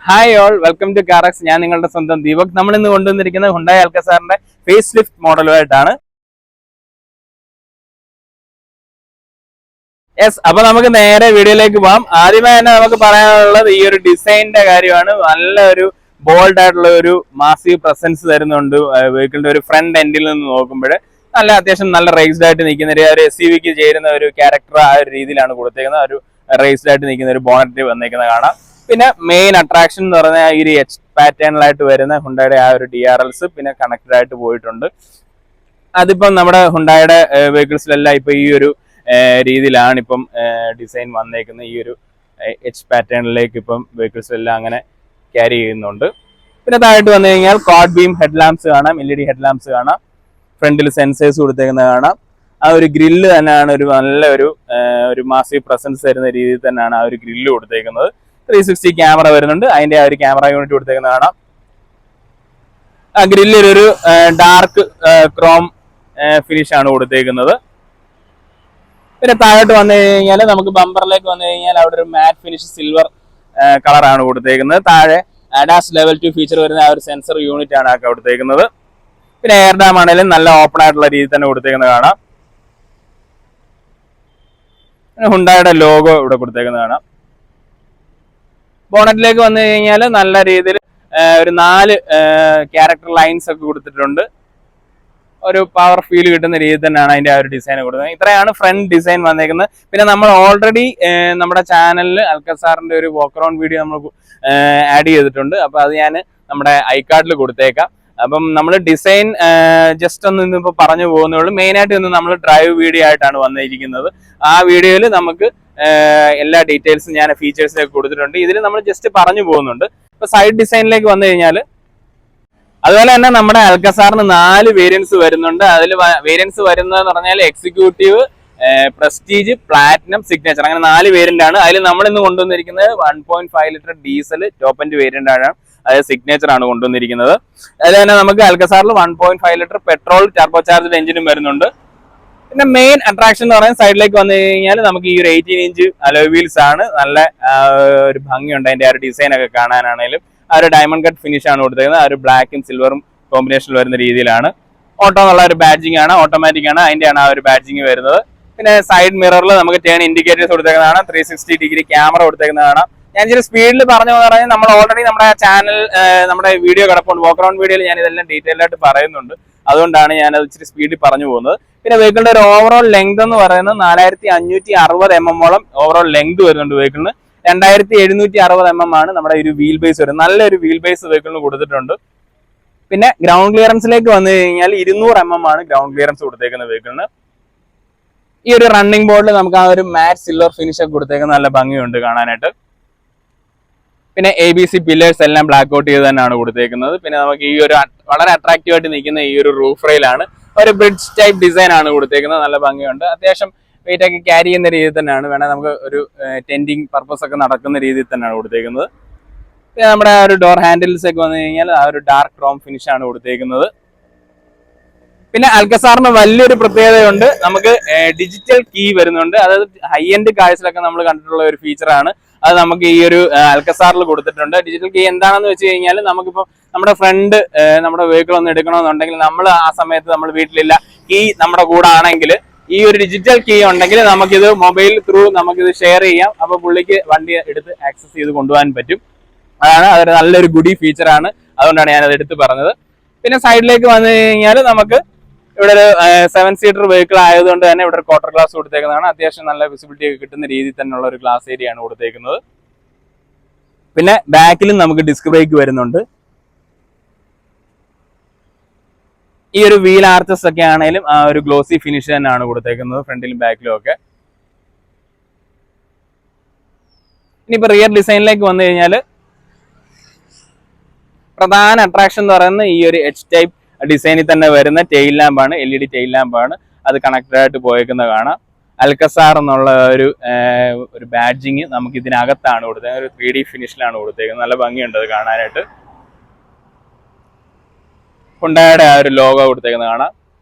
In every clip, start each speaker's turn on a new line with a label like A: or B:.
A: Hi all, welcome to കാറക്സ്. ഞാൻ നിങ്ങളുടെ സ്വന്തം ദീപക്. നമ്മൾ ഇന്ന് കൊണ്ടുവന്നിരിക്കുന്നത് ഹുണ്ടായി അൽക്കസാറിന്റെ ഫേസ് ലിഫ്റ്റ് മോഡലുമായിട്ടാണ്. യെസ്, അപ്പൊ നമുക്ക് നേരെ വീഡിയോയിലേക്ക് പോകാം. ആദ്യമായി തന്നെ നമുക്ക് പറയാനുള്ളത് ഈ ഒരു ഡിസൈനിന്റെ കാര്യമാണ്. നല്ല ഒരു ബോൾഡ് ആയിട്ടുള്ള ഒരു മാസീവ് പ്രസൻസ് തരുന്നുണ്ട് വെഹിക്കിളിന്റെ ഒരു ഫ്രണ്ട് എൻഡിൽ നിന്ന് നോക്കുമ്പോൾ. നല്ല അത്യാവശ്യം നല്ല റേസ്ഡ് ആയിട്ട് നിൽക്കുന്ന ഒരു SUV ചേരുന്ന ഒരു ക്യാരക്ടർ ആ ഒരു രീതിയിലാണ് കൊടുത്തേക്കുന്നത്. ഒരു റേസ്ഡ് ആയിട്ട് നിൽക്കുന്ന ഒരു ബോണറ്റ് വന്നേക്കുന്നത് കാണാം. പിന്നെ മെയിൻ അട്രാക്ഷൻ എന്ന് പറഞ്ഞാൽ ഈ ഒരു എച്ച് പാറ്റേണിലായിട്ട് വരുന്ന ഹുണ്ടായുടെ ആ ഒരു DRLs പിന്നെ കണക്റ്റഡ് ആയിട്ട് പോയിട്ടുണ്ട്. അതിപ്പം നമ്മുടെ ഹുണ്ടായുടെ വെഹിക്കിൾസിലെല്ലാം ഇപ്പൊ ഈ ഒരു രീതിയിലാണ് ഇപ്പം ഡിസൈൻ വന്നേക്കുന്നത്. ഈ ഒരു എച്ച് പാറ്റേണിലേക്ക് ഇപ്പം വെഹിക്കിൾസിലെല്ലാം അങ്ങനെ ക്യാരി ചെയ്യുന്നുണ്ട്. പിന്നെ താഴോട്ട് വന്നു കഴിഞ്ഞാൽ ക്വാഡ് ബീം ഹെഡ് ലാംപ്സ് കാണാം, LED ഹെഡ് ലാംപ്സ് കാണാം, ഫ്രണ്ടിൽ സെൻസേഴ്സ് കൊടുത്തേക്കുന്നത് കാണാം. ആ ഒരു ഗ്രില്ല് തന്നെയാണ് ഒരു നല്ല ഒരു മാസീവ് പ്രസൻസ് തരുന്ന രീതിയിൽ തന്നെയാണ് ആ ഒരു ഗ്രില്ല് കൊടുത്തേക്കുന്നത്. 360 ക്യാമറ വരുന്നുണ്ട്, അതിന്റെ ആ ഒരു ക്യാമറ യൂണിറ്റ് കൊടുത്തേക്കുന്നത് കാണാം. ആ ഗ്രില്ലിൽ ഒരു ഡാർക്ക് ക്രോം ഫിനിഷ് ആണ് കൊടുത്തേക്കുന്നത്. പിന്നെ താഴോട്ട് വന്നു കഴിഞ്ഞാൽ നമുക്ക് ബമ്പറിലേക്ക് വന്നു കഴിഞ്ഞാൽ അവിടെ ഒരു മാറ്റ് ഫിനിഷ് സിൽവർ കളറാണ് കൊടുത്തേക്കുന്നത്. താഴെ ADAS ലെവൽ 2 ഫീച്ചർ വരുന്ന ആ ഒരു സെൻസർ യൂണിറ്റ് ആണ് കൊടുത്തേക്കുന്നത്. പിന്നെ എയർ ഡാം ആണെങ്കിലും നല്ല ഓപ്പൺ ആയിട്ടുള്ള രീതിയിൽ തന്നെ കൊടുത്തേക്കുന്നത് കാണാം. ഹുണ്ടായുടെ ലോഗോ ഇവിടെ കൊടുത്തേക്കുന്നത് കാണാം. ബോണറ്റിലേക്ക് വന്നു കഴിഞ്ഞാൽ നല്ല രീതിയിൽ ഒരു 4 ക്യാരക്ടർ ലൈൻസ് ഒക്കെ കൊടുത്തിട്ടുണ്ട്. ഒരു പവർ ഫീൽ കിട്ടുന്ന രീതിയിൽ തന്നെയാണ് അതിന്റെ ആ ഒരു ഡിസൈൻ കൊടുക്കുന്നത്. ഇത്രയാണ് ഫ്രണ്ട് ഡിസൈൻ വന്നേക്കുന്നത്. പിന്നെ നമ്മൾ ഓൾറെഡി നമ്മുടെ ചാനലിൽ അൽക്കസാറിന്റെ ഒരു വാക്ക് അറൗണ്ട് വീഡിയോ നമ്മൾ ആഡ് ചെയ്തിട്ടുണ്ട്. അപ്പൊ അത് ഞാൻ നമ്മുടെ ഐകാർഡിൽ കൊടുത്തേക്കാം. അപ്പം നമ്മൾ ഡിസൈൻ ജസ്റ്റ് ഒന്ന് ഇന്നിപ്പോ പറഞ്ഞു പോകുന്നുള്ളൂ. മെയിൻ ആയിട്ട് ഇന്ന് നമ്മൾ ഡ്രൈവ് വീഡിയോ ആയിട്ടാണ് വന്നിരിക്കുന്നത്. ആ വീഡിയോയിൽ നമുക്ക് എല്ലാ ഡീറ്റെയിൽസും ഞാൻ ഫീച്ചേഴ്സിലേക്ക് കൊടുത്തിട്ടുണ്ട്. ഇതിൽ നമ്മൾ ജസ്റ്റ് പറഞ്ഞു പോകുന്നുണ്ട്. ഇപ്പൊ സൈഡ് ഡിസൈനിലേക്ക് വന്നു കഴിഞ്ഞാൽ അതുപോലെ തന്നെ നമ്മുടെ അൽക്കസാറിന് 4 വേരിയൻസ് വരുന്നുണ്ട്. അതിൽ വേരിയൻസ് വരുന്നതെന്ന് പറഞ്ഞാൽ എക്സിക്യൂട്ടീവ്, പ്രസ്റ്റീജ്, പ്ലാറ്റിനം, സിഗ്നേച്ചർ, അങ്ങനെ 4 വേരിയന്റ് ആണ്. അതിൽ നമ്മൾ ഇന്ന് കൊണ്ടുവന്നിരിക്കുന്നത് 1.5 litre diesel top end variant ആണ്. അതായത് സിഗ്നേച്ചർ ആണ് കൊണ്ടുവന്നിരിക്കുന്നത്. അതിൽ തന്നെ നമുക്ക് അൽക്കസാറിൽ 1.5 ലിറ്റർ പെട്രോൾ ടർബോ ചാർജ്ഡ് എഞ്ചിനും വരുന്നുണ്ട്. പിന്നെ മെയിൻ അട്രാക്ഷൻ എന്ന് പറയുന്നത് സൈഡിലേക്ക് വന്നു കഴിഞ്ഞാൽ നമുക്ക് ഈ ഒരു 18 ഇഞ്ച് അലോയ് വീൽസ് ആണ്. നല്ല ഒരു ഭംഗിയുണ്ട് അതിന്റെ ആ ഒരു ഡിസൈൻ ഒക്കെ കാണാനാണെങ്കിലും. ആ ഒരു ഡയമണ്ട് കട്ട് ഫിനിഷ് ആണ് കൊടുത്തേക്കുന്നത്. ആ ഒരു ബ്ലാക്കും സിൽവറും കോമ്പിനേഷനിൽ വരുന്ന രീതിയിലാണ്. ഓട്ടോ എന്നുള്ള ഒരു ബാഡ്ജിങ് ആണ്, ഓട്ടോമാറ്റിക് ആണ്, അതിന്റെയാണ് ആ ഒരു ബാഡ്ജിങ് വരുന്നത്. പിന്നെ സൈഡ് മിററിൽ നമുക്ക് ടേൺ ഇൻഡിക്കേറ്റേഴ്സ് കൊടുത്തേക്കുന്നതാണ്. 360 ഡിഗ്രി ക്യാമറ കൊടുത്തേക്കുന്നതാണ്. ഞാൻ ഇച്ചിരി സ്പീഡിൽ പറഞ്ഞു പറഞ്ഞാൽ നമ്മൾ ഓൾറെഡി നമ്മുടെ ചാനൽ നമ്മുടെ വീഡിയോ കിടപ്പുണ്ട്. വാക്ക് അറൗണ്ട് വീഡിയോയിൽ ഞാൻ ഇതെല്ലാം ഡീറ്റെയിൽ ആയിട്ട് പറയുന്നുണ്ട്. അതുകൊണ്ടാണ് ഞാൻ അത് ഇച്ചിരി സ്പീഡിൽ പറഞ്ഞു പോകുന്നത്. പിന്നെ വെഹിക്കിളിന്റെ ഒരു ഓവറോൾ ലെങ്ത് എന്ന് പറയുന്നത് 4560 mm ഓവറോൾ ലെങ്ത് വരുന്നുണ്ട് വെഹിക്കിളിന്. 2760 mm ആണ് നമ്മുടെ ഒരു വീൽ ബേസ് വരുന്നത്. നല്ലൊരു വീൽ ബേസ് വെഹിക്കിളിന് കൊടുത്തിട്ടുണ്ട്. പിന്നെ ഗ്രൗണ്ട് ക്ലിയറൻസിലേക്ക് വന്നു കഴിഞ്ഞാൽ 200 mm ആണ് ഗ്രൗണ്ട് ക്ലിയറൻസ് കൊടുത്തേക്കുന്ന വെഹിക്കിളിന്. ഈ ഒരു റണ്ണിംഗ് ബോർഡിൽ നമുക്ക് ആ ഒരു മാറ്റ് സിൽവർ ഫിനിഷ് ഒക്കെ കൊടുത്തേക്കുന്ന നല്ല ഭംഗിയുണ്ട് കാണാനായിട്ട്. പിന്നെ ABC പില്ലേഴ്സ് എല്ലാം ബ്ലാക്ക് ഔട്ട് ചെയ്ത് തന്നെയാണ് കൊടുത്തേക്കുന്നത്. പിന്നെ നമുക്ക് ഈ ഒരു വളരെ അട്രാക്റ്റീവ് ആയിട്ട് നിൽക്കുന്ന ഈ ഒരു റൂഫ് റെയിലാണ് ഒരു ബ്രിഡ്ജ് ടൈപ്പ് ഡിസൈൻ ആണ് കൊടുത്തേക്കുന്നത്. നല്ല ഭംഗിയുണ്ട്. അത്യാവശ്യം വെയിറ്റ് ഒക്കെ ക്യാരി ചെയ്യുന്ന രീതിയിൽ തന്നെയാണ്. വേണേൽ നമുക്ക് ഒരു ടെൻറ്റിങ് പർപ്പസ് ഒക്കെ നടക്കുന്ന രീതിയിൽ തന്നെയാണ് കൊടുത്തേക്കുന്നത്. പിന്നെ നമ്മുടെ ആ ഒരു ഡോർ ഹാൻഡിൽസ് ഒക്കെ വന്നു കഴിഞ്ഞാൽ ആ ഒരു ഡാർക്ക് ക്രോം ഫിനിഷ് ആണ് കൊടുത്തേക്കുന്നത്. പിന്നെ അൽക്കസാറിന് വലിയൊരു പ്രത്യേകതയുണ്ട്. നമുക്ക് ഡിജിറ്റൽ കീ വരുന്നുണ്ട്. അതായത് ഹൈ എൻഡ് കാഴ്ചയിലൊക്കെ നമ്മൾ കണ്ടിട്ടുള്ള ഒരു ഫീച്ചറാണ്. അത് നമുക്ക് ഈ ഒരു അൽക്കസാറിൽ കൊടുത്തിട്ടുണ്ട്. ഡിജിറ്റൽ കീ എന്താണെന്ന് വെച്ച് കഴിഞ്ഞാൽ നമുക്കിപ്പോൾ നമ്മുടെ ഫ്രണ്ട് നമ്മുടെ വെഹിക്കിൾ ഒന്ന് എടുക്കണമെന്നുണ്ടെങ്കിൽ നമ്മൾ ആ സമയത്ത് നമ്മൾ വീട്ടിലില്ല, കീ നമ്മുടെ കൂടെ ആണെങ്കിൽ ഈ ഒരു ഡിജിറ്റൽ കീ ഉണ്ടെങ്കിൽ നമുക്കിത് മൊബൈൽ ത്രൂ നമുക്കിത് ഷെയർ ചെയ്യാം. അപ്പോൾ പുള്ളിക്ക് വണ്ടി എടുത്ത് ആക്സസ് ചെയ്ത് കൊണ്ടുപോകാൻ പറ്റും. അതൊരു നല്ലൊരു ഗുഡി ഫീച്ചറാണ്. അതുകൊണ്ടാണ് ഞാനത് എടുത്ത് പറഞ്ഞത്. പിന്നെ സൈഡിലേക്ക് വന്നു കഴിഞ്ഞാൽ നമുക്ക് ഇവിടെ ഒരു 7 സീറ്റർ വെഹിക്കിൾ ആയതുകൊണ്ട് തന്നെ ഇവിടെ ഒരു ക്വാർട്ടർ ഗ്ലാസ് കൊടുത്തേക്കുന്നതാണ്. അത്യാവശ്യം നല്ല വിസിബിലിറ്റി ഒക്കെ കിട്ടുന്ന രീതിയിൽ തന്നെയുള്ള ഒരു ഗ്ലാസ് ഏരിയ ആണ് കൊടുത്തേക്കുന്നത്. പിന്നെ ബാക്കിലും നമുക്ക് ഡിസ്ക് ബ്രേക്ക് വരുന്നുണ്ട്. ഈ ഒരു വീൽ ആർച്ചസ് ഒക്കെ ആണെങ്കിലും ആ ഒരു ഗ്ലോസി ഫിനിഷ് തന്നെയാണ് കൊടുത്തേക്കുന്നത് ഫ്രണ്ടിലും ബാക്കിലും ഒക്കെ. ഇനിയിപ്പോ റിയർ ഡിസൈനിലേക്ക് വന്നു കഴിഞ്ഞാൽ പ്രധാന അട്രാക്ഷൻ എന്ന് പറയുന്നത് ഈ ഒരു H ടൈപ്പ് ഡിസൈനിൽ തന്നെ വരുന്ന ടെയിൽ ലാമ്പാണ്. LED ടെയിൽ ലാമ്പാണ്. അത് കണക്റ്റഡ് ആയിട്ട് പോയേക്കുന്നത് കാണാം. അൽക്കസാർ എന്നുള്ള ഒരു ബാഡ്ജിങ് നമുക്ക് ഇതിനകത്താണ് കൊടുത്തത്. ഒരു 3D ഫിനിഷിലാണ് കൊടുത്തേക്കുന്നത്. നല്ല ഭംഗിയുണ്ട് അത് കാണാനായിട്ട്. ഹുണ്ടായുടെ ആ ഒരു ലോഗോ കൊടുത്തേക്കുന്നത് കാണാം.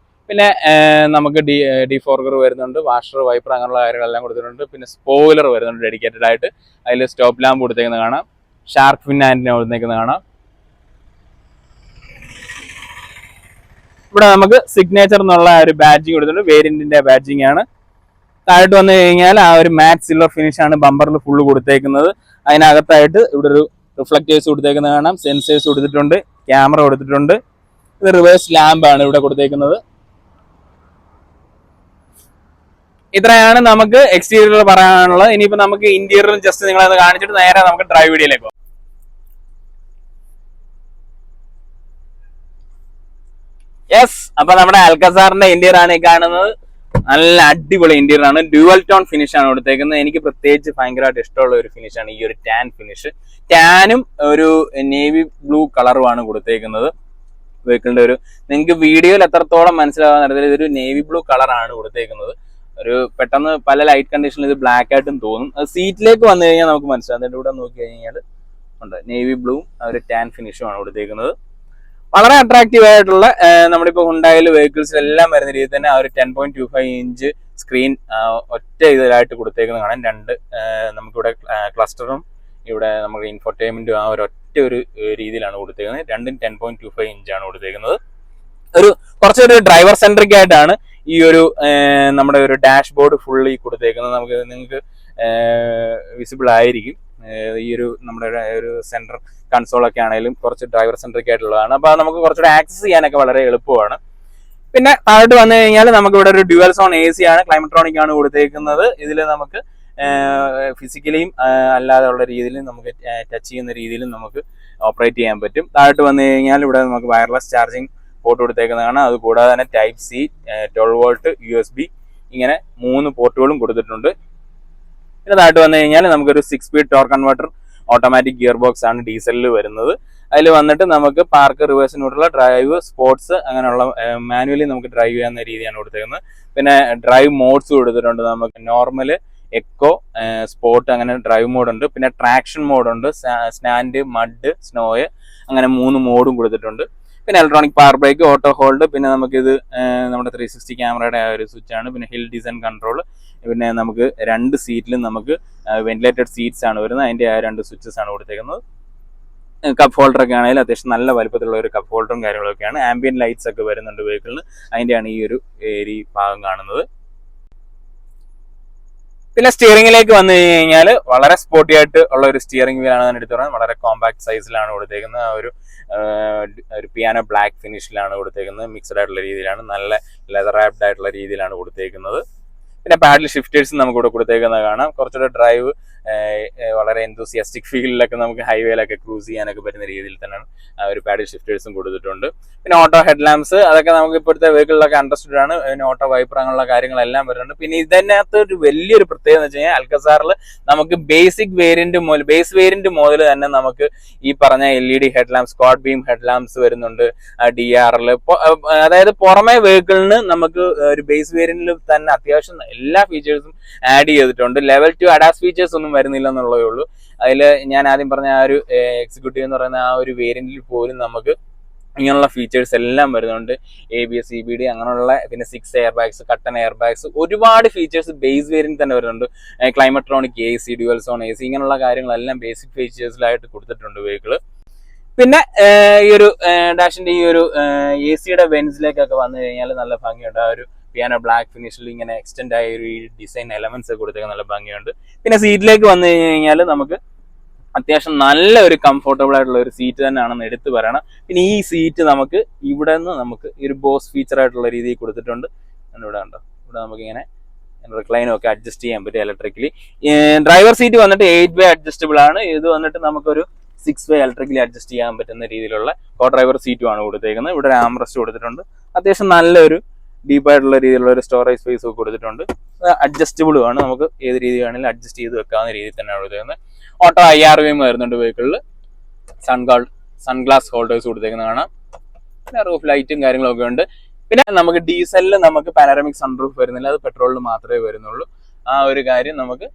A: പിന്നെ നമുക്ക് ഡിഫോർഗർ വരുന്നുണ്ട്, വാഷർ, വൈപ്പർ അങ്ങനെയുള്ള കാര്യങ്ങളെല്ലാം കൊടുത്തിട്ടുണ്ട്. പിന്നെ സ്പോയിലർ വരുന്നുണ്ട് ഡെഡിക്കേറ്റഡ് ആയിട്ട്. അതിൽ സ്റ്റോപ്പ് ലാമ്പ് കൊടുത്തേക്കുന്നത് കാണാം. ഷാർക്ക് ഫിൻ ആന്റിന കൊടുത്തേക്കുന്നത് കാണാം. ഇവിടെ നമുക്ക് സിഗ്നേച്ചർ എന്നുള്ള ഒരു ബാഡ്ജിങ് കൊടുത്തിട്ടുണ്ട്. വേരിയന്റിന്റെ ബാഡ്ജിങ് ആണ്. താഴോട്ട് വന്നു കഴിഞ്ഞാൽ ആ ഒരു മാറ്റ് സിൽവർ ഫിനിഷ് ആണ് ബമ്പറിൽ ഫുള്ള് കൊടുത്തേക്കുന്നത്. അതിനകത്തായിട്ട് ഇവിടെ ഒരു റിഫ്ലക്റ്റേഴ്സ് കൊടുത്തേക്കുന്നത് കാണാം. സെൻസേഴ്സ് കൊടുത്തിട്ടുണ്ട്, ക്യാമറ കൊടുത്തിട്ടുണ്ട്. ഇത് റിവേഴ്സ് ലാമ്പ് ആണ് ഇവിടെ കൊടുത്തേക്കുന്നത്. ഇത്രയാണ് നമുക്ക് എക്സ്റ്റീരിയറിൽ പറയാനുള്ളത്. ഇനിയിപ്പോ നമുക്ക് ഇന്റീരിയറിൽ ജസ്റ്റ് നിങ്ങളത് കാണിച്ചിട്ട് നേരെ നമുക്ക് ഡ്രൈവ് വീഡിയോയിലേക്ക് പോകാം. യെസ്, അപ്പൊ നമ്മുടെ അൽക്കസാറിന്റെ ഇന്റീരിയർ ആണ് ഈ കാണുന്നത്. നല്ല അടിപൊളി ഇന്റീരിയർ ആണ്. ഡ്യുവൽ ടോൺ ഫിനിഷ് ആണ് കൊടുത്തേക്കുന്നത്. എനിക്ക് പ്രത്യേകിച്ച് ഭയങ്കരമായിട്ട് ഇഷ്ടമുള്ള ഒരു ഫിനിഷ് ആണ് ഈ ഒരു ടാൻ ഫിനിഷ്. ടാനും ഒരു നേവി ബ്ലൂ കളറുമാണ് കൊടുത്തേക്കുന്നത്. വെഹിക്കിളിന്റെ ഒരു നിങ്ങൾക്ക് വീഡിയോയിൽ എത്രത്തോളം മനസ്സിലാവാൻ തരത്തിൽ ഇതൊരു നേവി ബ്ലൂ കളറാണ് കൊടുത്തേക്കുന്നത്. ഒരു പെട്ടെന്ന് പല ലൈറ്റ് കണ്ടീഷനിൽ ഇത് ബ്ലാക്ക് ആയിട്ടും തോന്നും. അത് സീറ്റിലേക്ക് വന്നു കഴിഞ്ഞാൽ നമുക്ക് മനസ്സിലാവും. അതിന്റെ ഇവിടെ നോക്കി കഴിഞ്ഞാൽ ഉണ്ട് നേവി ബ്ലൂവും ഒരു ടാൻ ഫിനിഷും ആണ് കൊടുത്തേക്കുന്നത്. വളരെ അട്രാക്റ്റീവ് ആയിട്ടുള്ള നമ്മളിപ്പോ ഹുണ്ടായിൽ വെഹിക്കിൾസിലെല്ലാം വരുന്ന രീതിയിൽ തന്നെ ആ ഒരു 10.25 ഇഞ്ച് സ്ക്രീൻ ഒറ്റ ഇതിലായിട്ട് കൊടുത്തേക്കുന്നത് കാണാം. രണ്ട് നമുക്കിവിടെ ക്ലസ്റ്ററും ഇവിടെ നമുക്ക് ഇൻഫോർടൈൻമെന്റും ആ ഒരു ഒറ്റ ഒരു രീതിയിലാണ് കൊടുത്തേക്കുന്നത്. രണ്ടും 10.25 ഇഞ്ചാണ് കൊടുത്തേക്കുന്നത്. ഒരു കുറച്ചൊരു ഡ്രൈവർ സെൻട്രിക് ആയിട്ടാണ് ഈ ഒരു നമ്മുടെ ഒരു ഡാഷ് ബോർഡ് ഫുള്ളി കൊടുത്തേക്കുന്നത്. നമുക്ക് നിങ്ങൾക്ക് വിസിബിൾ ആയിരിക്കും. ഈ ഒരു നമ്മുടെ ഒരു സെന്റർ കൺസോളൊക്കെ ആണെങ്കിലും കുറച്ച് ഡ്രൈവർ സെൻട്രിക് ആയിട്ടുള്ളതാണ്. അപ്പൊ നമുക്ക് കുറച്ചുകൂടെ ആക്സസ് ചെയ്യാനൊക്കെ വളരെ എളുപ്പമാണ്. പിന്നെ താഴോട്ട് വന്നു കഴിഞ്ഞാൽ നമുക്ക് ഇവിടെ ഒരു ഡ്യുവൽ സോൺ AC ആണ്, ക്ലൈമട്രോണിക് ആണ് കൊടുത്തേക്കുന്നത്. ഇതിൽ നമുക്ക് ഫിസിക്കലിയും അല്ലാതെ ഉള്ള രീതിയിലും നമുക്ക് ടച്ച് ചെയ്യുന്ന രീതിയിലും നമുക്ക് ഓപ്പറേറ്റ് ചെയ്യാൻ പറ്റും. താഴോട്ട് വന്നു കഴിഞ്ഞാൽ ഇവിടെ നമുക്ക് വയർലെസ് ചാർജിങ് പോർട്ട് കൊടുത്തേക്കുന്നതാണ്. അത് കൂടാതെ തന്നെ ടൈപ്പ് C, 12 വോൾട്ട്, USB ഇങ്ങനെ 3 പോർട്ടുകളും കൊടുത്തിട്ടുണ്ട്. പിന്നെ താഴോട്ട് വന്നു കഴിഞ്ഞാൽ നമുക്കൊരു 6 speed torque converter automatic gear box ആണ് ഡീസലിൽ വരുന്നത്. അതിൽ വന്നിട്ട് നമുക്ക് park, reverse, neutral, drive, sports അങ്ങനെയുള്ള മാനുവലി നമുക്ക് ഡ്രൈവ് ചെയ്യാവുന്ന രീതിയാണ് കൊടുത്തേക്കുന്നത്. പിന്നെ ഡ്രൈവ് മോഡ്സ് കൊടുത്തിട്ടുണ്ട്. നമുക്ക് നോർമല്, എക്കോ, സ്പോർട്ട് അങ്ങനെ ഡ്രൈവ് മോഡുണ്ട്. പിന്നെ ട്രാക്ഷൻ മോഡുണ്ട്, സ്റ്റാൻഡ്, മഡ്, സ്നോയ് അങ്ങനെ 3 മോഡും കൊടുത്തിട്ടുണ്ട്. പിന്നെ electronic power break, auto hold, പിന്നെ നമുക്കിത് നമ്മുടെ 360 ക്യാമറയുടെ ആ ഒരു സ്വിച്ച് ആണ്. പിന്നെ ഹിൽ ഡിസൈൻ കൺട്രോൾ, പിന്നെ നമുക്ക് 2 സീറ്റിലും നമുക്ക് വെന്റിലേറ്റഡ് സീറ്റ്സ് ആണ് വരുന്നത്. അതിന്റെ ആ 2 സ്വിച്ചസ് ആണ് കൊടുത്തേക്കുന്നത്. കപ്പ് ഹോൾഡർ ഒക്കെ ആണെങ്കിലും അത്യാവശ്യം നല്ല വലുപ്പത്തിലുള്ള ഒരു കപ്പ് ഹോൾഡറും കാര്യങ്ങളൊക്കെയാണ്. ആംബിയൻ ലൈറ്റ്സ് ഒക്കെ വരുന്നുണ്ട് വെഹിക്കിളിന്. അതിന്റെയാണ് ഈ ഒരു ഭാഗം കാണുന്നത്. പിന്നെ സ്റ്റിയറിംഗിലേക്ക് വന്നു കഴിഞ്ഞാൽ വളരെ സ്പോർട്ടി ആയിട്ട് ഉള്ള ഒരു സ്റ്റിയറിംഗ് വീലാണ് ഞാൻ എടുത്തു പറയുന്നത്. വളരെ കോമ്പാക്ട് സൈസിലാണ് കൊടുത്തേക്കുന്നത്. ഒരു പിയാനോ ബ്ലാക്ക് ഫിനിഷിലാണ് കൊടുത്തേക്കുന്നത്. മിക്സഡ് ആയിട്ടുള്ള രീതിയിലാണ്, നല്ല ലെതർ റാപ്ഡ് ആയിട്ടുള്ള രീതിയിലാണ് കൊടുത്തേക്കുന്നത്. പിന്നെ പാഡിൽ ഷിഫ്റ്റേഴ്സ് നമുക്ക് ഇവിടെ കൊടുത്തേക്കുന്നത് കാണാം. കുറച്ചുകൂടെ ഡ്രൈവ് വളരെ എന്തൂസിയാസ്റ്റിക് ഫീൽഡിലൊക്കെ നമുക്ക് ഹൈവേയിലൊക്കെ ക്രൂസ് ചെയ്യാനൊക്കെ പറ്റുന്ന രീതിയിൽ തന്നെയാണ് ആ ഒരു പാഡിൽ ഷിഫ്റ്റേഴ്സും കൊടുത്തിട്ടുണ്ട്. പിന്നെ ഓട്ടോ ഹെഡ് ലാംപ്സ് അതൊക്കെ നമുക്ക് ഇപ്പോഴത്തെ വെഹിക്കിളിലൊക്കെ അണ്ടർസ്റ്റുഡ് ആണ്. പിന്നെ ഓട്ടോ വൈപ്പർ അങ്ങനെയുള്ള കാര്യങ്ങളെല്ലാം വരുന്നുണ്ട്. പിന്നെ ഇതിനകത്ത് ഒരു വലിയൊരു പ്രത്യേകത എന്ന് വെച്ച് കഴിഞ്ഞാൽ അൽക്കസാറിൽ നമുക്ക് ബേസ് വേരിയന്റ് മുതൽ തന്നെ നമുക്ക് ഈ പറഞ്ഞ LED head lamps, squad beam head lamps വരുന്നുണ്ട്. DRL അതായത് പുറമെ വെഹിക്കിളിന് നമുക്ക് ഒരു ബേസ് വേരിയന്റിൽ തന്നെ അത്യാവശ്യം എല്ലാ ഫീച്ചേഴ്സും ആഡ് ചെയ്തിട്ടുണ്ട്. ലെവൽ 2 ADAS ഫീച്ചേഴ്സ് ഒന്നും വരുന്നില്ല എന്നുള്ളതേ ഉള്ളൂ. അതിൽ ഞാൻ ആദ്യം പറഞ്ഞ ആ ഒരു എക്സിക്യൂട്ടീവ് എന്ന് പറയുന്ന ആ ഒരു വേരിയന്റിൽ പോലും നമുക്ക് ഇങ്ങനെയുള്ള ഫീച്ചേഴ്സ് എല്ലാം വരുന്നുണ്ട്. ABS, EBD അങ്ങനെയുള്ള, പിന്നെ 6 air bags, cotton air bags, ഒരുപാട് ഫീച്ചേഴ്സ് ബേസ് വേരിയന്റ് തന്നെ വരുന്നുണ്ട്. Climatronic AC, dual zone AC ഇങ്ങനെയുള്ള കാര്യങ്ങളെല്ലാം ബേസിക് ഫീച്ചേഴ്സിലായിട്ട് കൊടുത്തിട്ടുണ്ട് വെഹിക്കിള്. പിന്നെ ഈ ഒരു ഡാഷിന്റെ ഈ ഒരു AC-യുടെ വെൻസിലേക്കൊക്കെ വന്നു കഴിഞ്ഞാൽ നല്ല ഭംഗിയുണ്ട്. ആ ഒരു പിയാനോ ബ്ലാക്ക് ഫിനിഷിൽ ഇങ്ങനെ എക്സ്റ്റെൻഡ് ആയ ഒരു ഡിസൈൻ എലമെന്റ്സ് കൊടുത്തേക്ക് നല്ല ഭംഗിയുണ്ട്. പിന്നെ സീറ്റിലേക്ക് വന്നു കഴിഞ്ഞാൽ നമുക്ക് അത്യാവശ്യം നല്ല ഒരു കംഫർട്ടബിൾ ആയിട്ടുള്ള ഒരു സീറ്റ് തന്നെയാണെന്ന് എടുത്തു പറയണം. പിന്നെ ഈ സീറ്റ് നമുക്ക് ഇവിടെ നിന്ന് നമുക്ക് ഈ ഒരു ബോസ് ഫീച്ചർ ആയിട്ടുള്ള രീതിയിൽ കൊടുത്തിട്ടുണ്ട്. ഇവിടെ ഉണ്ടോ, ഇവിടെ നമുക്ക് ഇങ്ങനെ റിക്ലൈനും ഒക്കെ അഡ്ജസ്റ്റ് ചെയ്യാൻ പറ്റും ഇലക്ട്രിക്കലി. ഡ്രൈവർ സീറ്റ് വന്നിട്ട് 8 വേ അഡ്ജസ്റ്റബിൾ ആണ്. ഇത് വന്നിട്ട് നമുക്കൊരു 6 വേ ഇലക്ട്രിക്കലി അഡ്ജസ്റ്റ് ചെയ്യാൻ പറ്റുന്ന രീതിയിലുള്ള കോ ഡ്രൈവർ സീറ്റും ആണ് കൊടുത്തേക്കുന്നത്. ഇവിടെ ഒരു ആംറസ്റ്റ് കൊടുത്തിട്ടുണ്ട്. അത്യാവശ്യം നല്ലൊരു ഡീപ്പായിട്ടുള്ള രീതിയിലുള്ള ഒരു സ്റ്റോറേജ് സ്പേസ് ഒക്കെ കൊടുത്തിട്ടുണ്ട്. അഡ്ജസ്റ്റബിളും ആണ്. നമുക്ക് ഏത് രീതി വേണമെങ്കിലും അഡ്ജസ്റ്റ് ചെയ്ത് വെക്കാവുന്ന രീതിയിൽ തന്നെയാണ് കൊടുത്തേക്കുന്നത്. ഓട്ടോ IRVM വരുന്നുണ്ട് വെഹിക്കിളിൽ. സൺഗ്ലാസ് ഹോൾഡേഴ്സ് കൊടുത്തേക്കുന്നത് കാണാം. പിന്നെ റൂഫ് ലൈറ്റും കാര്യങ്ങളൊക്കെ ഉണ്ട്. പിന്നെ നമുക്ക് ഡീസലിൽ നമുക്ക് പാനോറമിക് സൺറൂഫ് വരുന്നില്ല. അത് പെട്രോളിൽ മാത്രമേ വരുന്നുള്ളൂ. ആ ഒരു കാര്യം നമുക്ക്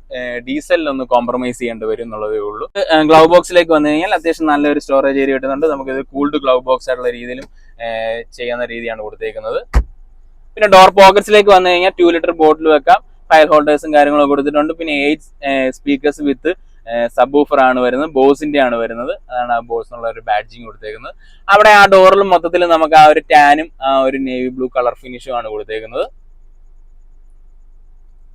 A: ഡീസലിലൊന്ന് കോംപ്രമൈസ് ചെയ്യേണ്ടി വരും എന്നുള്ളതേ ഉള്ളൂ. ഗ്ലൗ ബോക്സിലേക്ക് വന്നു കഴിഞ്ഞാൽ അത്യാവശ്യം നല്ലൊരു സ്റ്റോറേജ് ഏരിയ കിട്ടുന്നുണ്ട്. നമുക്കിത് കൂൾഡ് ഗ്ലൗ ബോക്സ് ആയിട്ടുള്ള രീതിയിലും ചെയ്യുന്ന രീതിയാണ് കൊടുത്തേക്കുന്നത്. പിന്നെ ഡോർ പോക്കറ്റ്സിലേക്ക് വന്നു കഴിഞ്ഞാൽ 2 ലിറ്റർ ബോട്ടിൽ വെക്കാം. ഫയൽ ഹോൾഡേഴ്സും കാര്യങ്ങളൊക്കെ കൊടുത്തിട്ടുണ്ട്. പിന്നെ 8 സ്പീക്കേഴ്സ് വിത്ത് സബ്വൂഫർ ആണ് വരുന്നത്, ബോസിന്റെ ആണ് വരുന്നത്. അതാണ് ആ ബോസ് എന്നുള്ള ഒരു ബാഡ്ജിങ് കൊടുത്തേക്കുന്നത്. അവിടെ ആ ഡോറിൽ മൊത്തത്തിൽ നമുക്ക് ആ ഒരു ടാനും ആ ഒരു നേവി ബ്ലൂ കളർ ഫിനിഷും ആണ് കൊടുത്തേക്കുന്നത്.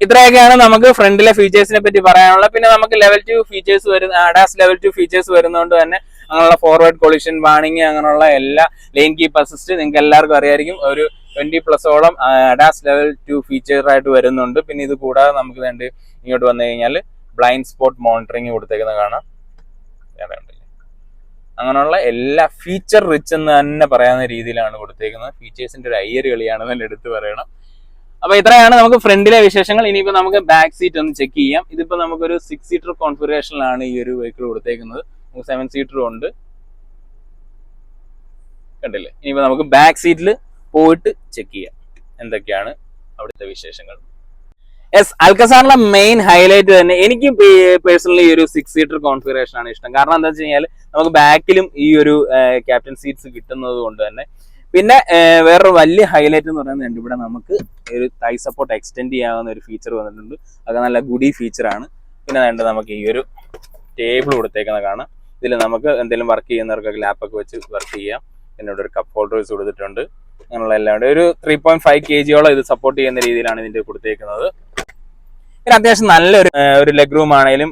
A: ഇത്രയൊക്കെയാണ് നമുക്ക് ഫ്രണ്ടിലെ ഫീച്ചേഴ്സിനെ പറ്റി പറയാനുള്ളത്. പിന്നെ നമുക്ക് ലെവൽ 2 ഫീച്ചേഴ്സ് വരുന്ന ADAS ലെവൽ 2 ഫീച്ചേഴ്സ് വരുന്നതുകൊണ്ട് തന്നെ അങ്ങനെയുള്ള ഫോർവേഡ് കൊളിഷൻ വാണിംഗ്, അങ്ങനെയുള്ള എല്ലാ ലെയിൻ കീപ്പ് അസിസ്റ്റ് നിങ്ങൾക്ക് എല്ലാവർക്കും അറിയായിരിക്കും. ഒരു 20+ ADAS ലെവൽ 2 ഫീച്ചറായിട്ട് വരുന്നുണ്ട്. പിന്നെ ഇത് കൂടാതെ നമുക്ക് വേണ്ടി ഇങ്ങോട്ട് വന്നു കഴിഞ്ഞാൽ ബ്ലൈൻഡ് സ്പോട്ട് മോണിറ്ററിങ് കൊടുത്തേക്കുന്നത് കാണാം. അങ്ങനെയുള്ള എല്ലാ ഫീച്ചർ റിച്ച് എന്ന് തന്നെ പറയാവുന്ന രീതിയിലാണ് കൊടുത്തേക്കുന്നത്. ഫീച്ചേഴ്സിന്റെ ഒരു അയ്യര് കളിയാണ് തന്നെ എടുത്ത് പറയണം. അപ്പൊ ഇത്രയാണ് നമുക്ക് ഫ്രണ്ടിലെ വിശേഷങ്ങൾ. ഇനിയിപ്പോ നമുക്ക് ബാക്ക് സീറ്റ് ഒന്ന് ചെക്ക് ചെയ്യാം. ഇതിപ്പോ നമുക്കൊരു 6 സീറ്റർ കോൺഫിഗറേഷനിലാണ് ഈ ഒരു വെഹിക്കിൾ കൊടുത്തേക്കുന്നത്. 7 സീറ്ററും ഉണ്ട്, കണ്ടില്ലേ. ഇനിയിപ്പോ നമുക്ക് ബാക്ക് സീറ്റിൽ പോയിട്ട് ചെക്ക് ചെയ്യാം എന്തൊക്കെയാണ് അവിടുത്തെ വിശേഷങ്ങൾ. അൽക്കസാറിന്റെ മെയിൻ ഹൈലൈറ്റ് തന്നെ എനിക്ക് പേഴ്സണലി ഒരു 6 സീറ്റർ കോൺഫിഗറേഷൻ ആണ് ഇഷ്ടം. കാരണം എന്താ വെച്ച് കഴിഞ്ഞാൽ നമുക്ക് ബാക്കിലും ഈ ഒരു ക്യാപ്റ്റൻ സീറ്റ്സ് കിട്ടുന്നത് കൊണ്ട് തന്നെ. പിന്നെ വേറൊരു വലിയ ഹൈലൈറ്റ് എന്ന് പറയുന്നത് ഇവിടെ നമുക്ക് ഒരു തൈ സപ്പോർട്ട് എക്സ്റ്റെൻഡ് ചെയ്യാവുന്ന ഒരു ഫീച്ചർ വന്നിട്ടുണ്ട്. അത് നല്ല ഗുഡി ഫീച്ചറാണ്. പിന്നെ വേണ്ടത് നമുക്ക് ഈ ഒരു ടേബിൾ കൊടുത്തേക്കുന്ന കാണാം. ഇതിൽ നമുക്ക് എന്തെങ്കിലും വർക്ക് ചെയ്യുന്നവർക്കൊക്കെ ലാപ്പൊക്കെ വെച്ച് വർക്ക് ചെയ്യാം. പിന്നെ ഇവിടെ ഒരു കപ്പ് ഹോൾഡേഴ്സ് കൊടുത്തിട്ടുണ്ട്. അങ്ങനെയുള്ള എല്ലാം ഒരു 3.5 kg ഇത് സപ്പോർട്ട് ചെയ്യുന്ന രീതിയിലാണ് ഇതിന്റെ കൊടുത്തേക്കുന്നത്. പിന്നെ അത്യാവശ്യം നല്ലൊരു ലെഗ് റൂം ആണെങ്കിലും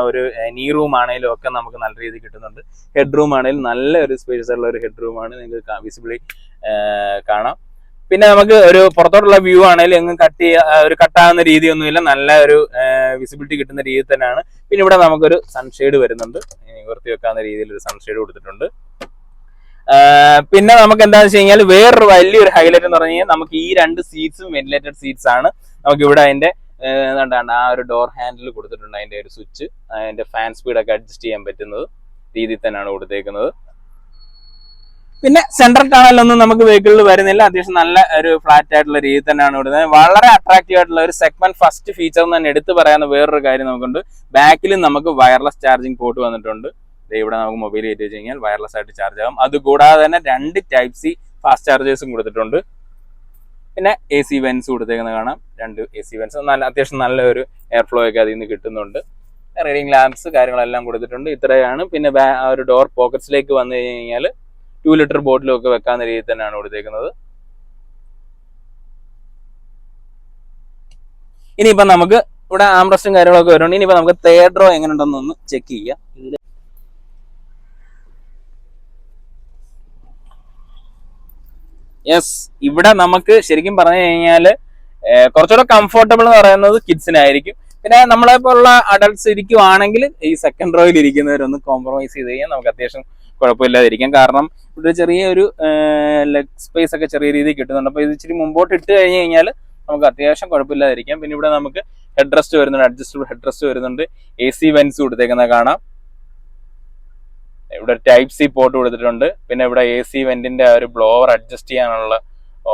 A: ഒരു നീ റൂം ആണെങ്കിലും ഒക്കെ നമുക്ക് നല്ല രീതിയിൽ കിട്ടുന്നുണ്ട്. ഹെഡ് റൂം ആണെങ്കിലും നല്ലൊരു സ്പേസ് ഉള്ള ഒരു ഹെഡ് റൂം ആണ്, നിങ്ങൾക്ക് വിസിബിളി കാണാം. പിന്നെ നമുക്ക് ഒരു പുറത്തോട്ടുള്ള വ്യൂ ആണെങ്കിലും എങ്ങും കട്ടാകുന്ന രീതിയൊന്നുമില്ല, നല്ല ഒരു വിസിബിലിറ്റി കിട്ടുന്ന രീതിയിൽ തന്നെയാണ്. പിന്നെ ഇവിടെ നമുക്കൊരു സൺഷെയ്ഡ് വരുന്നുണ്ട്, ഉയർത്തി വെക്കാവുന്ന രീതിയിൽ ഒരു സൺഷെയ്ഡ് കൊടുത്തിട്ടുണ്ട്. പിന്നെ നമുക്ക് എന്താണെന്ന് വെച്ച് കഴിഞ്ഞാൽ വേറൊരു വലിയൊരു ഹൈലൈറ്റ് എന്ന് പറഞ്ഞു കഴിഞ്ഞാൽ നമുക്ക് ഈ 2 സീറ്റ്സും വെന്റിലേറ്റഡ് സീറ്റ്സ് ആണ്. നമുക്ക് ഇവിടെ അതിന്റെ എന്താണ് ആ ഒരു ഡോർ ഹാൻഡിൽ കൊടുത്തിട്ടുണ്ട്, അതിന്റെ ഒരു സ്വിച്ച്, അതിന്റെ ഫാൻ സ്പീഡ് ഒക്കെ അഡ്ജസ്റ്റ് ചെയ്യാൻ പറ്റുന്നത് രീതിയിൽ തന്നെയാണ് കൊടുത്തേക്കുന്നത്. പിന്നെ സെൻട്രൽ ടണലൊന്നും നമുക്ക് വെഹിക്കിളിൽ വരുന്നില്ല, അത്യാവശ്യം നല്ല ഒരു ഫ്ലാറ്റ് ആയിട്ടുള്ള രീതി തന്നെയാണ് കൊടുത്തത്. വളരെ അട്രാക്റ്റീവ് ആയിട്ടുള്ള ഒരു സെഗ്മെന്റ് ഫസ്റ്റ് ഫീച്ചർ എന്ന് തന്നെ എടുത്തു പറയാവുന്ന വേറൊരു കാര്യം നമുക്കുണ്ട്. ബാക്കിലും നമുക്ക് വയർലെസ് ചാർജിങ് പോർട്ട് വന്നിട്ടുണ്ട്. ഇവിടെ നമുക്ക് മൊബൈൽ കയറ്റി വെച്ച് കഴിഞ്ഞാൽ വയർലെസ് ആയിട്ട് ചാർജ് ആകും. അതുകൂടാതെ തന്നെ 2 Type-C ഫാസ്റ്റ് ചാർജേഴ്സും കൊടുത്തിട്ടുണ്ട്. പിന്നെ AC വെൻസ് കൊടുത്തേക്കുന്നത് കാണാം, 2 AC വെൻസ്. അത്യാവശ്യം നല്ലൊരു എയർ ഫ്ലോ ഒക്കെ അതിൽ നിന്ന് കിട്ടുന്നുണ്ട്. റീഡിംഗ് ലാംപ്സ് കാര്യങ്ങളെല്ലാം കൊടുത്തിട്ടുണ്ട്. ഇത്രയാണ്. പിന്നെ ആ ഒരു ഡോർ പോക്കറ്റ്സിലേക്ക് വന്നു കഴിഞ്ഞാൽ 2 ലിറ്റർ ബോട്ടിലും ഒക്കെ വെക്കാവുന്ന രീതിയിൽ തന്നെയാണ് കൊടുത്തേക്കുന്നത്. ഇനിയിപ്പം നമുക്ക് ഇവിടെ ആംറസ്റ്റും കാര്യങ്ങളൊക്കെ വരുന്നുണ്ട്. ഇനിയിപ്പോൾ നമുക്ക് തേർഡ് റോ എങ്ങനെ ഉണ്ടെന്നൊന്ന് ചെക്ക് ചെയ്യാം. ഇവിടെ നമുക്ക് ശരിക്കും പറഞ്ഞു കഴിഞ്ഞാൽ കുറച്ചുകൂടെ കംഫർട്ടബിൾ എന്ന് പറയുന്നത് കിഡ്സിനായിരിക്കും. പിന്നെ നമ്മളെ പോലുള്ള അഡൾട്ട്സ് ഇരിക്കുവാണെങ്കിൽ ഈ സെക്കൻഡ് റോയിൽ ഇരിക്കുന്നവരൊന്ന് കോംപ്രമൈസ് ചെയ്ത് കഴിഞ്ഞാൽ നമുക്ക് അത്യാവശ്യം കുഴപ്പമില്ലാതിരിക്കാം. കാരണം ഇവിടെ ചെറിയൊരു ലെഗ് സ്പേസ് ഒക്കെ ചെറിയ രീതിയിൽ കിട്ടുന്നുണ്ട്. അപ്പോൾ ഇത് ഇച്ചിരി മുമ്പോട്ട് ഇട്ട് കഴിഞ്ഞ് കഴിഞ്ഞാൽ നമുക്ക് അത്യാവശ്യം കുഴപ്പമില്ലാതിരിക്കാം. പിന്നെ ഇവിടെ നമുക്ക് ഹെഡ് റെസ്റ്റ് വരുന്നുണ്ട്, അഡ്ജസ്റ്റബിൾ ഹെഡ് റെസ്റ്റ് വരുന്നുണ്ട്. AC വെൻസ് കൊടുത്തേക്കുന്നത് കാണാം. ഇവിടെ Type-C പോർട്ട് കൊടുത്തിട്ടുണ്ട്. പിന്നെ ഇവിടെ AC വെന്റിന്റെ ആ ഒരു ബ്ലോവർ അഡ്ജസ്റ്റ് ചെയ്യാനുള്ള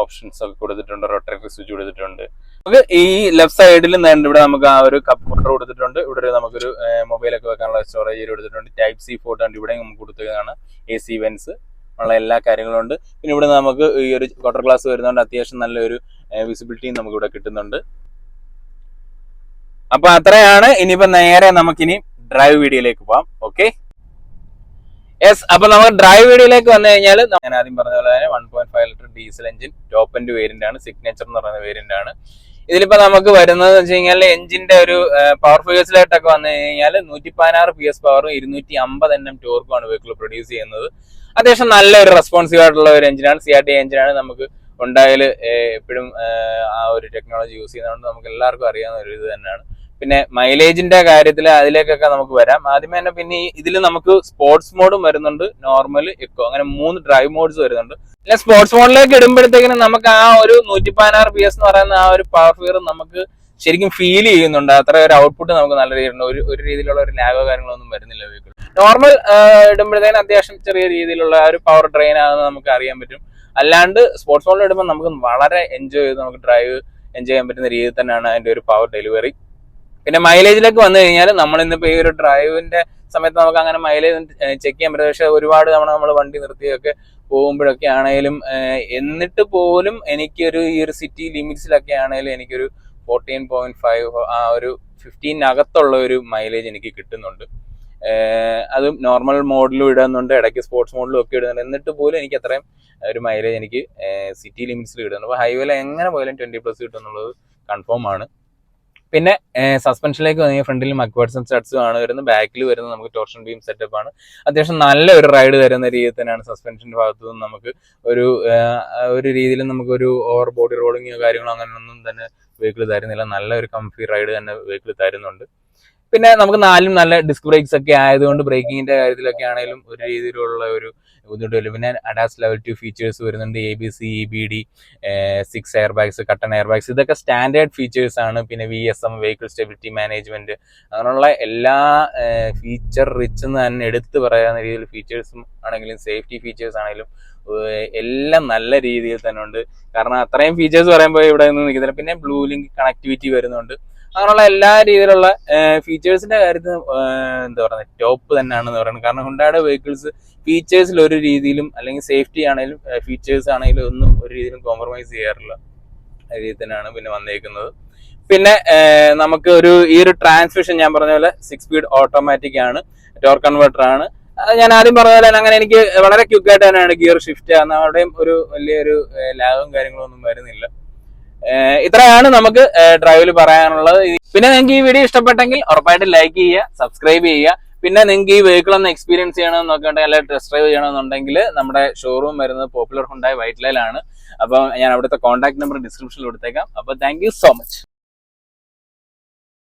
A: ഓപ്ഷൻസ് ഒക്കെ കൊടുത്തിട്ടുണ്ട്. റൊട്ടേറ്ററി സ്വിച്ച് കൊടുത്തിട്ടുണ്ട്. നമുക്ക് ഈ ലെഫ്റ്റ് സൈഡിൽ ഇവിടെ നമുക്ക് ആ ഒരു കപ്പ് ഹോൾഡർ കൊടുത്തിട്ടുണ്ട്. ഇവിടെ നമുക്കൊരു മൊബൈലൊക്കെ വെക്കാനുള്ള സ്റ്റോറേജ് കൊടുത്തിട്ടുണ്ട്. Type-C പോർട്ട് ഉണ്ട്, ഇവിടെ നമുക്ക് കൊടുത്തതാണ്. AC വെൻസ് ഉള്ള എല്ലാ കാര്യങ്ങളും ഉണ്ട്. പിന്നെ ഇവിടെ നമുക്ക് ഈ ഒരു ക്വാർട്ടർ ഗ്ലാസ് വരുന്നതുകൊണ്ട് അത്യാവശ്യം നല്ലൊരു വിസിബിലിറ്റിയും നമുക്ക് ഇവിടെ കിട്ടുന്നുണ്ട്. അപ്പൊ അത്രയാണ്. ഇനിയിപ്പോ നേരെ നമുക്കിനി ഡ്രൈവ് വീഡിയോയിലേക്ക് പോവാം. ഓക്കെ, അപ്പൊ നമുക്ക് ഡ്രൈവ് വീഡിയോയിലേക്ക് വന്നു കഴിഞ്ഞാൽ ഞാൻ ആദ്യം പറഞ്ഞ പോലെ തന്നെ 1.5 litre diesel engine top end variant ആണ്, സിഗ്നേച്ചർ എന്ന് പറയുന്ന വേരിയന്റ് ആണ്. ഇതിലിപ്പോ നമുക്ക് വരുന്നത് വെച്ച് കഴിഞ്ഞാൽ എഞ്ചിന്റെ ഒരു പവർ ഫിഗേഴ്സിലായിട്ടൊക്കെ വന്നു കഴിഞ്ഞാൽ 116 PS പവറും 250 Nm ടോർക്കുമാണ് വെഹിക്കിൾ പ്രൊഡ്യൂസ് ചെയ്യുന്നത്. അത്യാവശ്യം നല്ലൊരു റെസ്പോൺസീവ് ആയിട്ടുള്ള ഒരു എഞ്ചിനാണ്, CRT എഞ്ചിനാണ്. നമുക്ക് ഉണ്ടായാൽ എപ്പോഴും ആ ഒരു ടെക്നോളജി യൂസ് ചെയ്യുന്നതുകൊണ്ട് നമുക്ക് എല്ലാവർക്കും അറിയാവുന്ന ഒരു ഇത് തന്നെയാണ്. പിന്നെ മൈലേജിന്റെ കാര്യത്തിൽ അതിലേക്കൊക്കെ നമുക്ക് വരാം. ആദ്യമേ തന്നെ പിന്നെ ഇതിൽ നമുക്ക് സ്പോർട്സ് മോഡും വരുന്നുണ്ട്, നോർമൽ, എക്കോ, അങ്ങനെ 3 ഡ്രൈവ് മോഡ്സ് വരുന്നുണ്ട്. പിന്നെ സ്പോർട്സ് മോഡിലേക്ക് ഇടുമ്പോഴത്തേക്കിനും നമുക്ക് ആ ഒരു 116 PS എന്ന് പറയുന്ന ആ ഒരു പവർ ഫിഗർ നമുക്ക് ശരിക്കും ഫീൽ ചെയ്യുന്നുണ്ട്. അത്ര ഒരു ഔട്ട്പുട്ട് നമുക്ക് നല്ല രീതിയിലുണ്ട്. ഒരു രീതിയിലുള്ള ഒരു ലാഗോ കാര്യങ്ങളൊന്നും വരുന്നില്ല വെഹിക്കിൾ. നോർമൽ ഇടുമ്പോഴത്തേക്കും അത്യാവശ്യം ചെറിയ രീതിയിലുള്ള ഒരു പവർ ഡ്രെയിൻ ആകുന്നത് നമുക്ക് അറിയാൻ പറ്റും. അല്ലാണ്ട് സ്പോർട്സ് മോഡിൽ ഇടുമ്പോൾ നമുക്ക് വളരെ എൻജോയ് ചെയ്ത് നമുക്ക് ഡ്രൈവ് എൻജോയ് ചെയ്യാൻ പറ്റുന്ന രീതിയിൽ തന്നെയാണ് അതിന്റെ ഒരു പവർ ഡെലിവറി. പിന്നെ മൈലേജിലേക്ക് വന്നു കഴിഞ്ഞാൽ നമ്മൾ ഇന്നിപ്പോ ഈ ഒരു ഡ്രൈവിന്റെ സമയത്ത് നമുക്ക് അങ്ങനെ മൈലേജ് ചെക്ക് ചെയ്യാൻ പറ്റും. പക്ഷെ ഒരുപാട് തവണ നമ്മൾ വണ്ടി നിർത്തിയൊക്കെ പോകുമ്പോഴൊക്കെ ആണെങ്കിലും എന്നിട്ട് പോലും എനിക്കൊരു ഈ ഒരു സിറ്റി ലിമിറ്റ്സിലൊക്കെ ആണെങ്കിലും എനിക്കൊരു 14.5 ആ ഒരു 15-അകത്തുള്ള ഒരു മൈലേജ് എനിക്ക് കിട്ടുന്നുണ്ട്. അതും നോർമൽ മോഡിലും ഇടുന്നുണ്ട്, ഇടയ്ക്ക് സ്പോർട്സ് മോഡിലും ഒക്കെ ഇടുന്നുണ്ട്. എന്നിട്ട് പോലും എനിക്ക് അത്രയും ഒരു മൈലേജ് എനിക്ക് സിറ്റി ലിമിറ്റ്സിൽ കിട്ടുന്നുണ്ട്. അപ്പോൾ ഹൈവേയിൽ എങ്ങനെ പോയാലും 20+ കിട്ടും എന്നുള്ളത് കൺഫേം ആണ്. പിന്നെ സസ്പെൻഷനിലേക്ക് വന്നു ഫ്രണ്ടിൽ മക്വേർഡ്സൺ സ്റ്റഡ്സും ആണ് വരുന്നത്. ബാക്കിൽ വരുന്നത് നമുക്ക് ടോർഷൻ ബീം സെറ്റപ്പ് ആണ്. അത്യാവശ്യം നല്ല ഒരു റൈഡ് തരുന്ന രീതിയിൽ തന്നെയാണ് സസ്പെൻഷൻ്റെ ഭാഗത്തു നിന്ന് നമുക്ക് ഒരു രീതിയിൽ നമുക്കൊരു ഓവർ ബോഡി റോളിങ്ങോ കാര്യങ്ങളോ അങ്ങനെയൊന്നും തന്നെ വെഹിക്കിൾ തരുന്നില്ല. നല്ല ഒരു കംഫി റൈഡ് തന്നെ വെഹിക്കിൾ തരുന്നുണ്ട്. പിന്നെ നമുക്ക് നാലും നല്ല ഡിസ്ക് ബ്രേക്സ് ഒക്കെ ആയതുകൊണ്ട് ബ്രേക്കിങ്ങിന്റെ കാര്യത്തിലൊക്കെ ആണെങ്കിലും ഒരു രീതിയിലുള്ള ഒരു ബുദ്ധിമുട്ടില്ല. പിന്നെ അഡാസ് ലെവൽ 2 ഫീച്ചേഴ്സ് വരുന്നുണ്ട്. ABS, EBD, 6 air bags, cotton air bags, ഇതൊക്കെ സ്റ്റാൻഡേർഡ് ഫീച്ചേഴ്സ് ആണ്. പിന്നെ VSM, വെഹിക്കിൾ സ്റ്റെബിലിറ്റി മാനേജ്മെന്റ്, അങ്ങനെയുള്ള എല്ലാ ഫീച്ചർ റിച്ച് എന്ന് തന്നെ എടുത്തു പറയാവുന്ന രീതിയിൽ ഫീച്ചേഴ്സും ആണെങ്കിലും സേഫ്റ്റി ഫീച്ചേഴ്സ് ആണെങ്കിലും എല്ലാം നല്ല രീതിയിൽ തന്നെ ഉണ്ട്. കാരണം അത്രയും ഫീച്ചേഴ്സ് പറയുമ്പോൾ ഇവിടെ നിന്ന് നിൽക്കുന്നില്ല. പിന്നെ ബ്ലൂ ലിങ്ക് കണക്ടിവിറ്റി വരുന്നുണ്ട്. അങ്ങനെയുള്ള എല്ലാ രീതിയിലുള്ള ഫീച്ചേഴ്സിന്റെ കാര്യത്തിൽ എന്താ പറയുക, ടോപ്പ് തന്നെയാണെന്ന് പറയുന്നത്. കാരണം ഹുണ്ടായുടെ വെഹിക്കിൾസ് ഫീച്ചേഴ്സിൽ ഒരു രീതിയിലും അല്ലെങ്കിൽ സേഫ്റ്റി ആണെങ്കിലും ഫീച്ചേഴ്സ് ആണെങ്കിലും ഒന്നും ഒരു രീതിയിലും കോംപ്രമൈസ് ചെയ്യാറില്ല രീതിയിൽ തന്നെയാണ് പിന്നെ വന്നേക്കുന്നത്. പിന്നെ നമുക്ക് ഈ ഒരു ട്രാൻസ്മിഷൻ ഞാൻ പറഞ്ഞ പോലെ 6 സ്പീഡ് ഓട്ടോമാറ്റിക് ആണ്, ടോർക്ക് കൺവേർട്ടർ ആണ്. ഞാൻ ആദ്യം പറഞ്ഞ പോലെ അങ്ങനെ എനിക്ക് വളരെ ക്വിക്കായിട്ട് തന്നെയാണ് ഗിയർ ഷിഫ്റ്റ് ആകുന്നത്. അവിടെയും ഒരു വലിയൊരു ലാഗും കാര്യങ്ങളൊന്നും വരുന്നില്ല. ഇത്രയാണ് നമുക്ക് ഡ്രൈവിൽ പറയാനുള്ളത്. പിന്നെ നിങ്ങൾക്ക് ഈ വീഡിയോ ഇഷ്ടപ്പെട്ടെങ്കിൽ ഉറപ്പായിട്ട് ലൈക്ക് ചെയ്യുക, സബ്സ്ക്രൈബ് ചെയ്യുക. പിന്നെ നിങ്ങൾക്ക് ഈ വെഹിക്കിൾ ഒന്ന് എക്സ്പീരിയൻസ് ചെയ്യണമെന്ന് നോക്കിയിട്ടുണ്ടെങ്കിൽ അല്ലെങ്കിൽ ടെസ്റ്റ് ഡ്രൈവ് ചെയ്യണമെന്നുണ്ടെങ്കിൽ നമ്മുടെ ഷോറൂം വരുന്നത് പോപ്പുലർ ഹുണ്ടായി വൈറ്റ് ലൈലാണ്. അപ്പം ഞാൻ അവിടുത്തെ കോൺടാക്ട് നമ്പർ ഡിസ്ക്രിപ്ഷനിൽ കൊടുത്തേക്കാം. അപ്പോൾ താങ്ക് യു സോ മച്ച്.